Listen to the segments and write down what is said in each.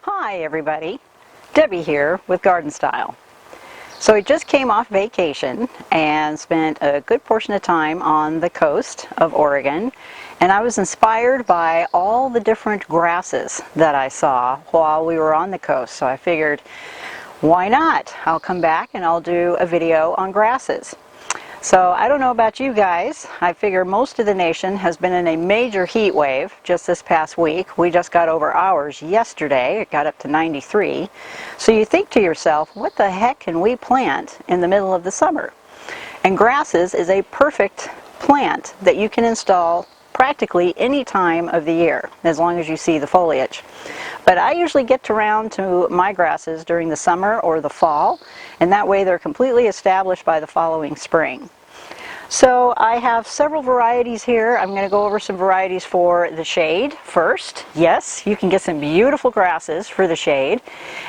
Hi everybody, Debbie here with Garden Style. So I just came off vacation and spent a good portion of time on the coast of Oregon, and I was inspired by all the different grasses that I saw while we were on the coast. So I figured, why not? I'll come back and I'll do a video on grasses. So I don't know about you guys, I figure most of the nation has been in a major heat wave just this past week. We just got over ours yesterday, it got up to 93. So you think to yourself, what the heck can we plant in the middle of the summer? And grasses is a perfect plant that you can install practically any time of the year, as long as you see the foliage. But I usually get around to my grasses during the summer or the fall, and that way they're completely established by the following spring. So I have several varieties here. I'm going to go over some varieties for the shade first. Yes, you can get some beautiful grasses for the shade,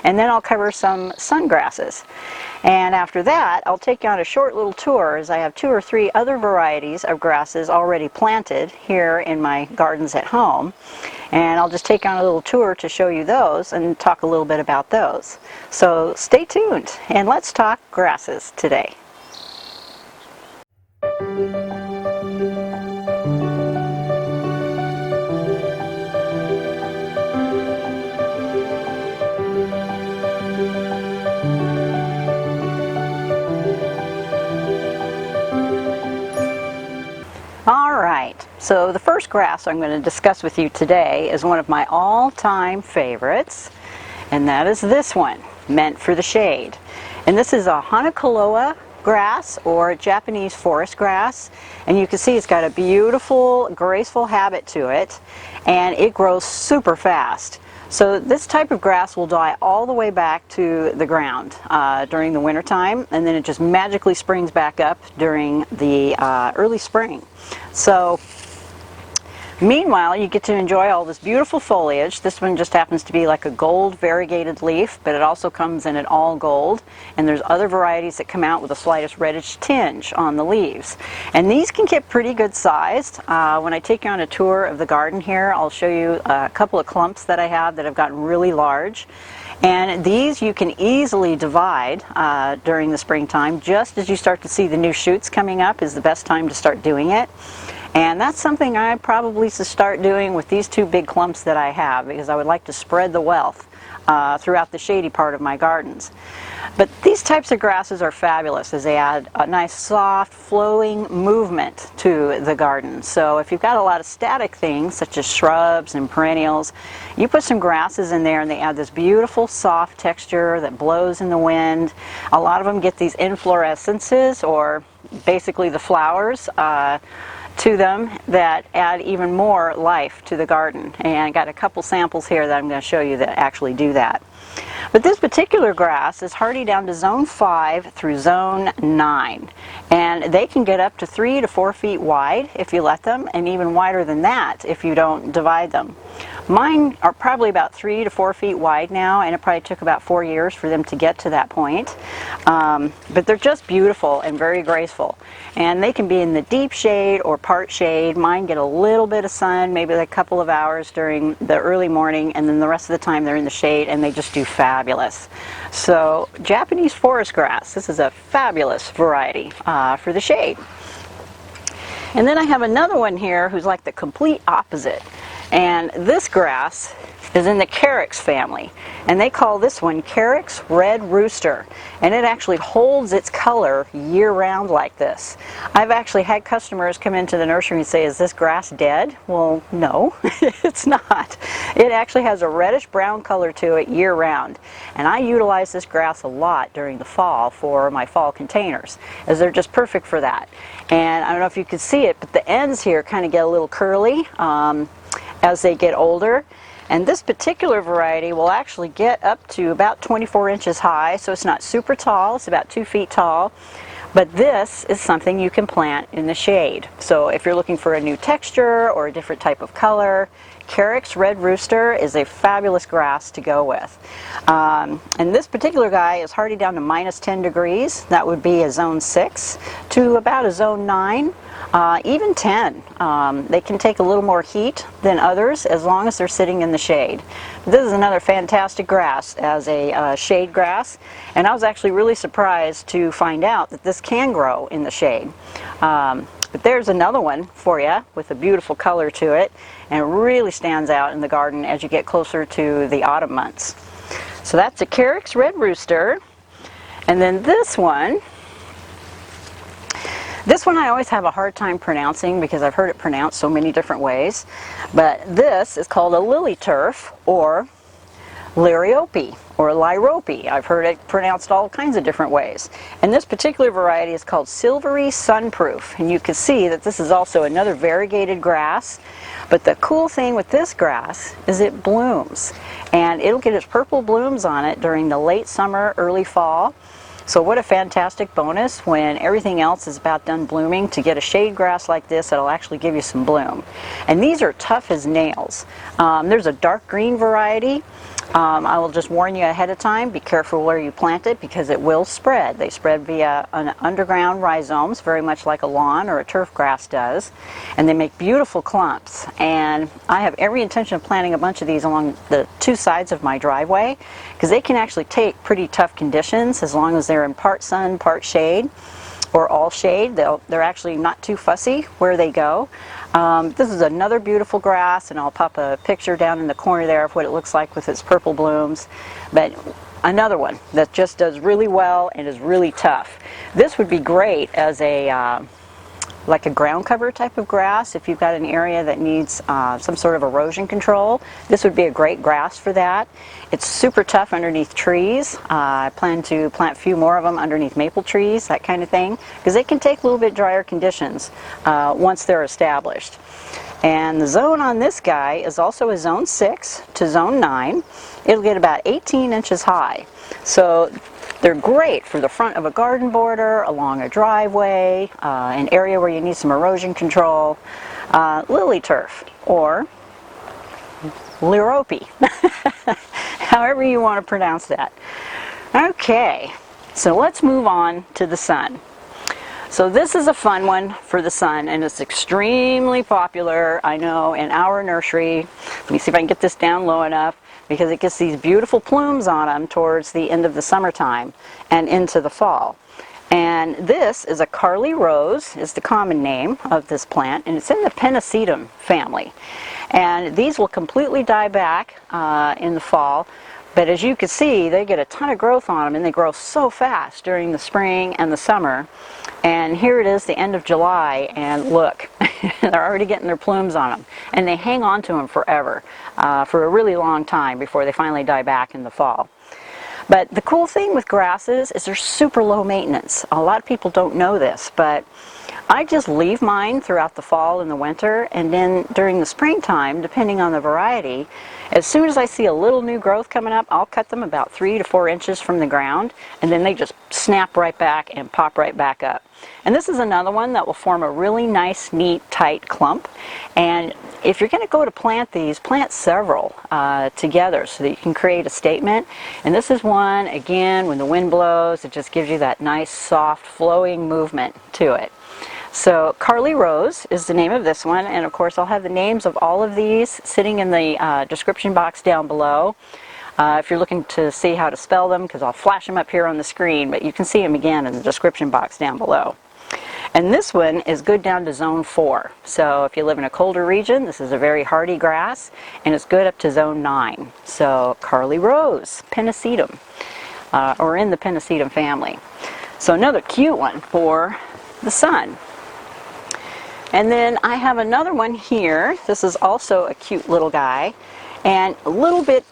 and then I'll cover some sun grasses. And after that, I'll take you on a short little tour, as I have 2 or 3 other varieties of grasses already planted here in my gardens at home. And I'll just take you on a little tour to show you those and talk a little bit about those. So stay tuned, and let's talk grasses today. Alright, so the first grass I'm going to discuss with you today is one of my all-time favorites, and that is this one, meant for the shade. And this is a Hakonechloa grass, or Japanese forest grass, and you can see it's got a beautiful, graceful habit to it, and it grows super fast. So this type of grass will die all the way back to the ground during the winter time, and then it just magically springs back up during the early spring. So meanwhile, you get to enjoy all this beautiful foliage. This one just happens to be like a gold variegated leaf, but it also comes in an all gold, and there's other varieties that come out with the slightest reddish tinge on the leaves. And these can get pretty good sized. When I take you on a tour of the garden here, I'll show you a couple of clumps that I have that have gotten really large. And these you can easily divide during the springtime. Just as you start to see the new shoots coming up is the best time to start doing it. And that's something I probably should start doing with these 2 big clumps that I have, because I would like to spread the wealth throughout the shady part of my gardens. But these types of grasses are fabulous, as they add a nice soft flowing movement to the garden. So if you've got a lot of static things such as shrubs and perennials, you put some grasses in there and they add this beautiful soft texture that blows in the wind. A lot of them get these inflorescences, or basically the flowers, to them that add even more life to the garden. And I got a couple samples here that I'm going to show you that actually do that. But this particular grass is hardy down to zone 5 through zone 9, and they can get up to 3 to 4 feet wide if you let them, and even wider than that if you don't divide them. Mine are probably about 3 to 4 feet wide now, and it probably took about 4 years for them to get to that point. But they're just beautiful and very graceful, and they can be in the deep shade or part shade. Mine get a little bit of sun, maybe like a couple of hours during the early morning, and then the rest of the time they're in the shade, and they just do fabulous. So Japanese forest grass, this is a fabulous variety for the shade. And then I have another one here who's like the complete opposite. And this grass is in the Carex family, and they call this one Carex Red Rooster, and it actually holds its color year-round like this. I've actually had customers come into the nursery and say, is this grass dead? Well, no, it's not. It actually has a reddish brown color to it year-round, and I utilize this grass a lot during the fall for my fall containers, as they're just perfect for that. And I don't know if you can see it, but the ends here kind of get a little curly as they get older. And this particular variety will actually get up to about 24 inches high, so it's not super tall, it's about 2 feet tall. But this is something you can plant in the shade. So if you're looking for a new texture or a different type of color, Carex Red Rooster is a fabulous grass to go with. And this particular guy is hardy down to -10 degrees. That would be a zone 6 to about a zone 9. Even 10. They can take a little more heat than others as long as they're sitting in the shade. This is another fantastic grass as a shade grass, and I was actually really surprised to find out that this can grow in the shade. But there's another one for you with a beautiful color to it, and it really stands out in the garden as you get closer to the autumn months. So that's a Carex Red Rooster. And then this one I always have a hard time pronouncing because I've heard it pronounced so many different ways. But this is called a lily turf, or Liriope, or Liriope. I've heard it pronounced all kinds of different ways. And this particular variety is called Silvery Sunproof. And you can see that this is also another variegated grass. But the cool thing with this grass is it blooms. And it'll get its purple blooms on it during the late summer, early fall. So what a fantastic bonus when everything else is about done blooming to get a shade grass like this that'll actually give you some bloom. And these are tough as nails. There's a dark green variety. I will just warn you ahead of time, be careful where you plant it because it will spread. They spread via an underground rhizomes, very much like a lawn or a turf grass does. And they make beautiful clumps. And I have every intention of planting a bunch of these along the two sides of my driveway because they can actually take pretty tough conditions as long as they're in part sun, part shade, or all shade. They're actually not too fussy where they go. This is another beautiful grass, and I'll pop a picture down in the corner there of what it looks like with its purple blooms. But another one that just does really well and is really tough. This would be great as a like a ground cover type of grass. If you've got an area that needs some sort of erosion control, this would be a great grass for that. It's super tough underneath trees. I plan to plant a few more of them underneath maple trees, that kind of thing, because they can take a little bit drier conditions once they're established. And the zone on this guy is also a zone 6 to zone 9. It'll get about 18 inches high. So they're great for the front of a garden border, along a driveway, an area where you need some erosion control. Lily turf, or Liriope, however you want to pronounce that. Okay, so let's move on to the sun. So this is a fun one for the sun, and it's extremely popular, I know, in our nursery. Let me see if I can get this down low enough, because it gets these beautiful plumes on them towards the end of the summertime and into the fall. And this is a Karley Rose, is the common name of this plant, and it's in the Pennisetum family. And these will completely die back in the fall, but as you can see, they get a ton of growth on them, and they grow so fast during the spring and the summer. And here it is, the end of July, and look, they're already getting their plumes on them. And they hang on to them forever, for a really long time before they finally die back in the fall. But the cool thing with grasses is they're super low maintenance. A lot of people don't know this, but I just leave mine throughout the fall and the winter, and then during the springtime, depending on the variety, as soon as I see a little new growth coming up, I'll cut them about 3 to 4 inches from the ground, and then they just snap right back and pop right back up. And this is another one that will form a really nice, neat, tight clump. And if you're going to go to plant these, plant several together so that you can create a statement. And this is one, again, when the wind blows, it just gives you that nice, soft, flowing movement to it. So Karley Rose is the name of this one, and of course I'll have the names of all of these sitting in the description box down below. If you're looking to see how to spell them, because I'll flash them up here on the screen, but you can see them again in the description box down below. And this one is good down to zone 4. So if you live in a colder region, this is a very hardy grass, and it's good up to zone 9. So Karley Rose, Pennisetum, or in the Pennisetum family. So another cute one for the sun. And then I have another one here. This is also a cute little guy, and a little bit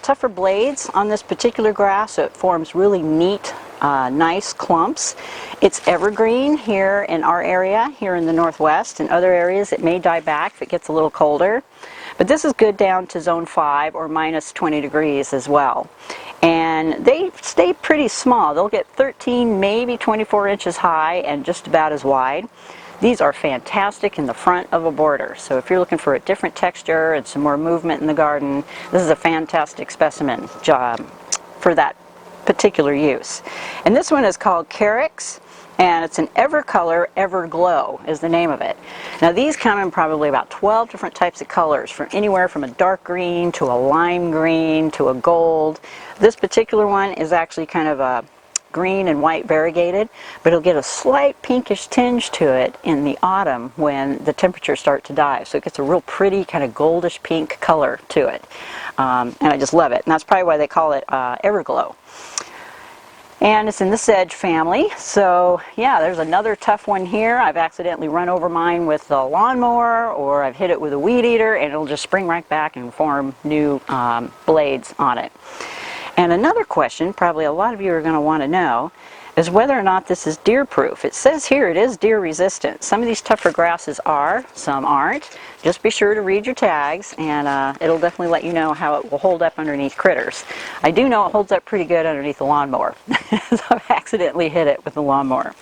tougher blades on this particular grass, so it forms really neat, nice clumps. It's evergreen here in our area, here in the Northwest. In other areas it may die back if it gets a little colder. But this is good down to zone 5 or minus 20 degrees as well. And they stay pretty small. They'll get 13, maybe 24 inches high and just about as wide. These are fantastic in the front of a border. So if you're looking for a different texture and some more movement in the garden, this is a fantastic specimen job for that particular use. And this one is called Carex, and it's an Evercolor Everglow is the name of it. Now these come in probably about 12 different types of colors, from anywhere from a dark green to a lime green to a gold. This particular one is actually kind of a green and white variegated, but it'll get a slight pinkish tinge to it in the autumn when the temperatures start to dive. So it gets a real pretty kind of goldish pink color to it. And I just love it. And that's probably why they call it Everglow. And it's in the sedge family. So yeah, there's another tough one here. I've accidentally run over mine with the lawnmower, or I've hit it with a weed eater, and it'll just spring right back and form new blades on it. And another question, probably a lot of you are going to want to know, is whether or not this is deer proof. It says here it is deer resistant. Some of these tougher grasses are, some aren't. Just be sure to read your tags, and it'll definitely let you know how it will hold up underneath critters. I do know it holds up pretty good underneath the lawnmower. So I've accidentally hit it with the lawnmower.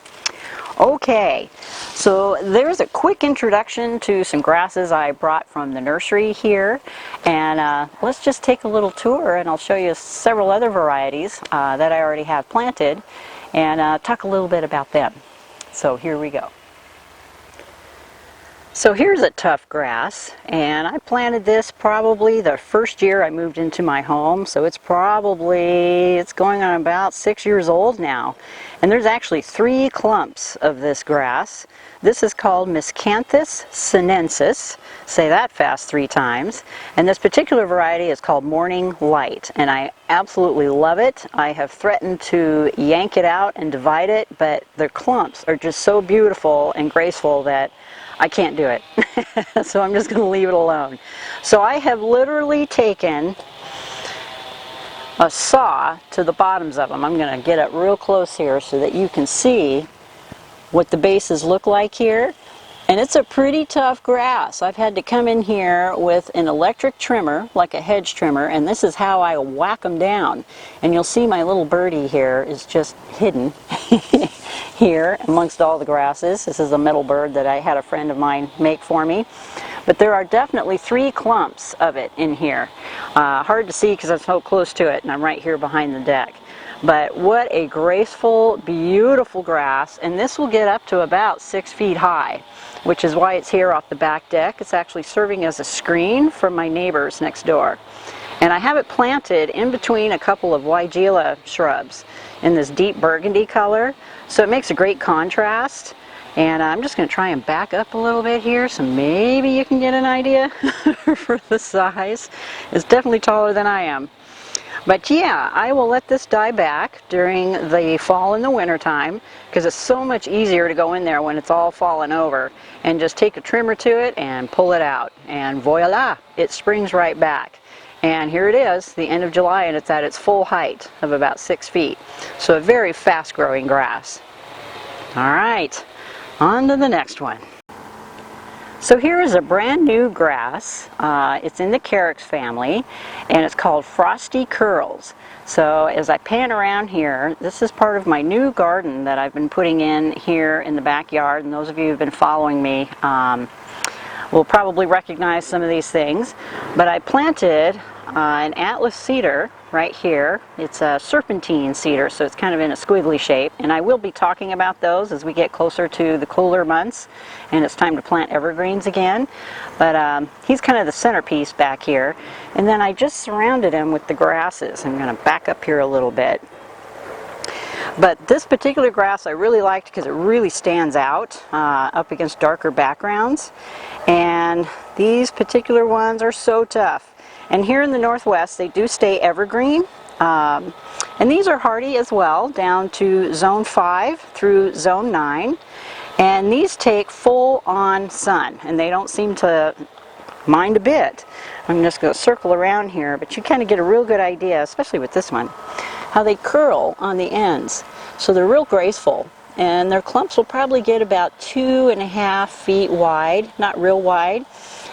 Okay, so there's a quick introduction to some grasses I brought from the nursery here, and let's just take a little tour, and I'll show you several other varieties that I already have planted, and talk a little bit about them. So here we go. So here's a tough grass, and I planted this probably the first year I moved into my home, so it's going on about 6 years old now. And there's actually 3 clumps of this grass. This is called Miscanthus sinensis. Say that fast 3 times. And this particular variety is called Morning Light, and I absolutely love it. I have threatened to yank it out and divide it, but the clumps are just so beautiful and graceful that I can't do it. So I'm just going to leave it alone. So I have literally taken a saw to the bottoms of them. I'm going to get up real close here so that you can see what the bases look like here. And it's a pretty tough grass. I've had to come in here with an electric trimmer, like a hedge trimmer, and this is how I whack them down. And you'll see my little birdie here is just hidden here amongst all the grasses. This is a metal bird that I had a friend of mine make for me. But there are definitely 3 clumps of it in here. Hard to see because I'm so close to it, and I'm right here behind the deck. But what a graceful, beautiful grass, and this will get up to about 6 feet high, which is why it's here off the back deck. It's actually serving as a screen from my neighbors next door. And I have it planted in between a couple of Weigela shrubs in this deep burgundy color, so it makes a great contrast. And I'm just going to try and back up a little bit here so maybe you can get an idea for the size. It's definitely taller than I am. But yeah, I will let this die back during the fall and the winter time, because it's so much easier to go in there when it's all fallen over and just take a trimmer to it and pull it out, and voila, it springs right back. And here it is, the end of July, and it's at its full height of about 6 feet. So a very fast growing grass. All right, on to the next one. So here is a brand new grass. It's in the Carex family, and it's called Frosty Curls. So as I pan around here, this is part of my new garden that I've been putting in here in the backyard, and those of you who've been following me will probably recognize some of these things. But I planted an Atlas cedar right here. It's a serpentine cedar, so it's kind of in a squiggly shape, and I will be talking about those as we get closer to the cooler months and it's time to plant evergreens again. But he's kind of the centerpiece back here, and then I just surrounded him with the grasses. I'm going to back up here a little bit. But this particular grass I really liked because it really stands out up against darker backgrounds, and these particular ones are so tough. And here in the Northwest, they do stay evergreen. And these are hardy as well, down to zone 5 through zone 9. And these take full-on sun, and they don't seem to mind a bit. I'm just going to circle around here, but you kind of get a real good idea, especially with this one, how they curl on the ends. So they're real graceful. And their clumps will probably get about 2.5 feet wide, not real wide.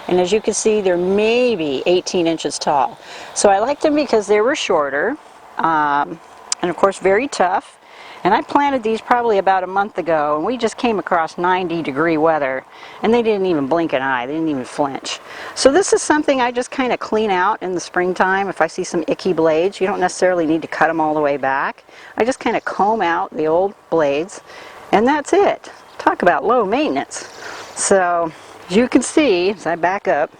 And as you can see, they're maybe 18 inches tall. So I liked them because they were shorter, and of course very tough. And I planted these probably about a month ago, and we just came across 90-degree weather, and they didn't even blink an eye. They didn't even flinch. So this is something I just kind of clean out in the springtime. If I see some icky blades, you don't necessarily need to cut them all the way back. I just kind of comb out the old blades, and that's it. Talk about low maintenance. So as you can see, as I back up,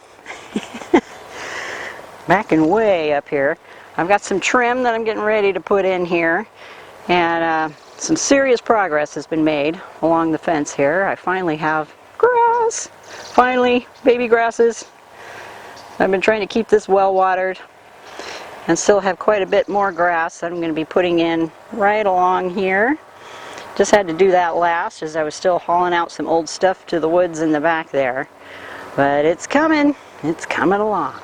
backing way up here, I've got some trim that I'm getting ready to put in here. And some serious progress has been made along the fence here. I finally have grass. Finally, baby grasses. I've been trying to keep this well watered and still have quite a bit more grass that I'm going to be putting in right along here. Just had to do that last as I was still hauling out some old stuff to the woods in the back there. But it's coming. It's coming along.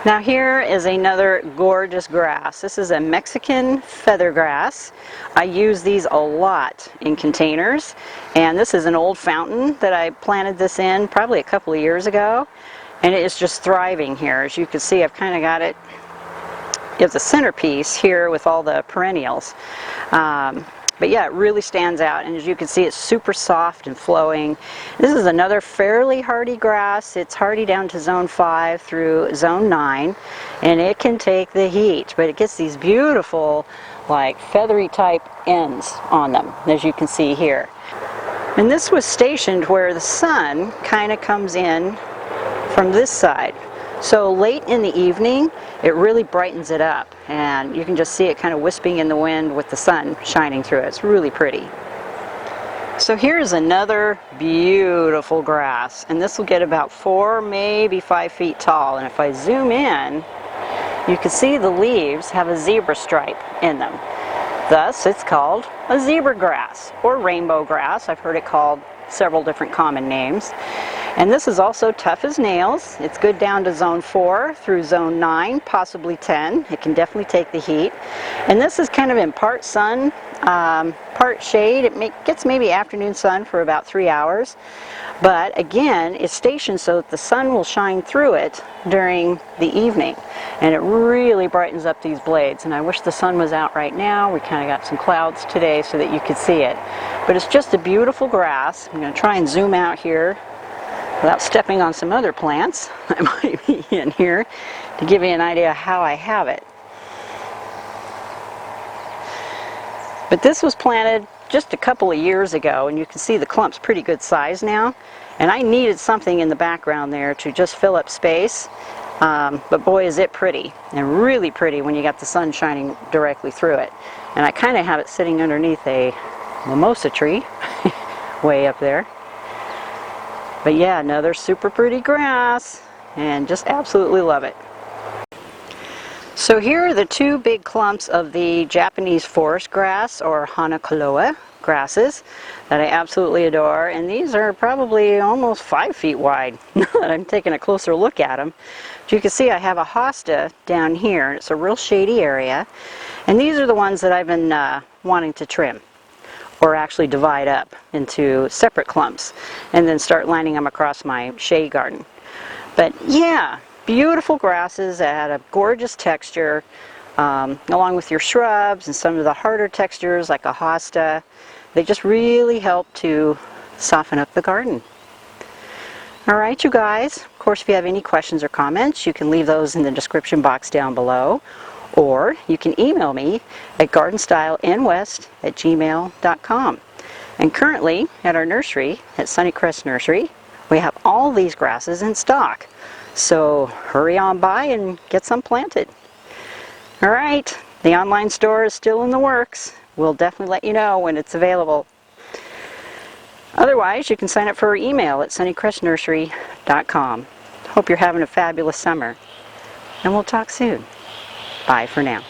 Now here is another gorgeous grass. This is a Mexican feather grass. I use these a lot in containers, and this is an old fountain that I planted this in probably a couple of years ago, and it is just thriving here. As you can see, I've kind of got it as a centerpiece here with all the perennials. But yeah, it really stands out, and as you can see, it's super soft and flowing. This is another fairly hardy grass. It's hardy down to zone 5 through zone 9, and it can take the heat, but it gets these beautiful, like feathery type ends on them, as you can see here. And this was stationed where the sun kind of comes in from this side. So late in the evening, it really brightens it up, and you can just see it kind of wisping in the wind with the sun shining through it. It's really pretty. So here's another beautiful grass, and this will get about 4, maybe 5 feet tall. And if I zoom in, you can see the leaves have a zebra stripe in them. Thus, it's called a zebra grass or rainbow grass. I've heard it called several different common names. And this is also tough as nails. It's good down to zone 4 through zone 9, possibly 10. It can definitely take the heat. And this is kind of in part sun, part shade. It gets maybe afternoon sun for about 3 hours. But again, it's stationed so that the sun will shine through it during the evening. And it really brightens up these blades. And I wish the sun was out right now. We kind of got some clouds today so that you could see it. But it's just a beautiful grass. I'm going to try and zoom out here without stepping on some other plants that might be in here to give you an idea how I have it. But this was planted just a couple of years ago, and you can see the clump's pretty good size now. And I needed something in the background there to just fill up space. But boy, is it pretty, and really pretty when you got the sun shining directly through it. And I kind of have it sitting underneath a mimosa tree way up there. But yeah, another super pretty grass, and just absolutely love it. So here are the 2 big clumps of the Japanese forest grass, or Hakonechloa grasses, that I absolutely adore. And these are probably almost 5 feet wide now that I'm taking a closer look at them. But you can see I have a hosta down here. It's a real shady area. And these are the ones that I've been wanting to trim, or actually divide up into separate clumps and then start lining them across my shade garden. But yeah, beautiful grasses that had a gorgeous texture, along with your shrubs and some of the harder textures like a hosta. They just really help to soften up the garden. All right, you guys, of course, if you have any questions or comments, you can leave those in the description box down below. Or you can email me at gardenstylenwest@gmail.com. And currently at our nursery, at Sunnycrest Nursery, we have all these grasses in stock. So hurry on by and get some planted. All right, the online store is still in the works. We'll definitely let you know when it's available. Otherwise, you can sign up for our email at sunnycrestnursery.com. Hope you're having a fabulous summer, and we'll talk soon. Bye for now.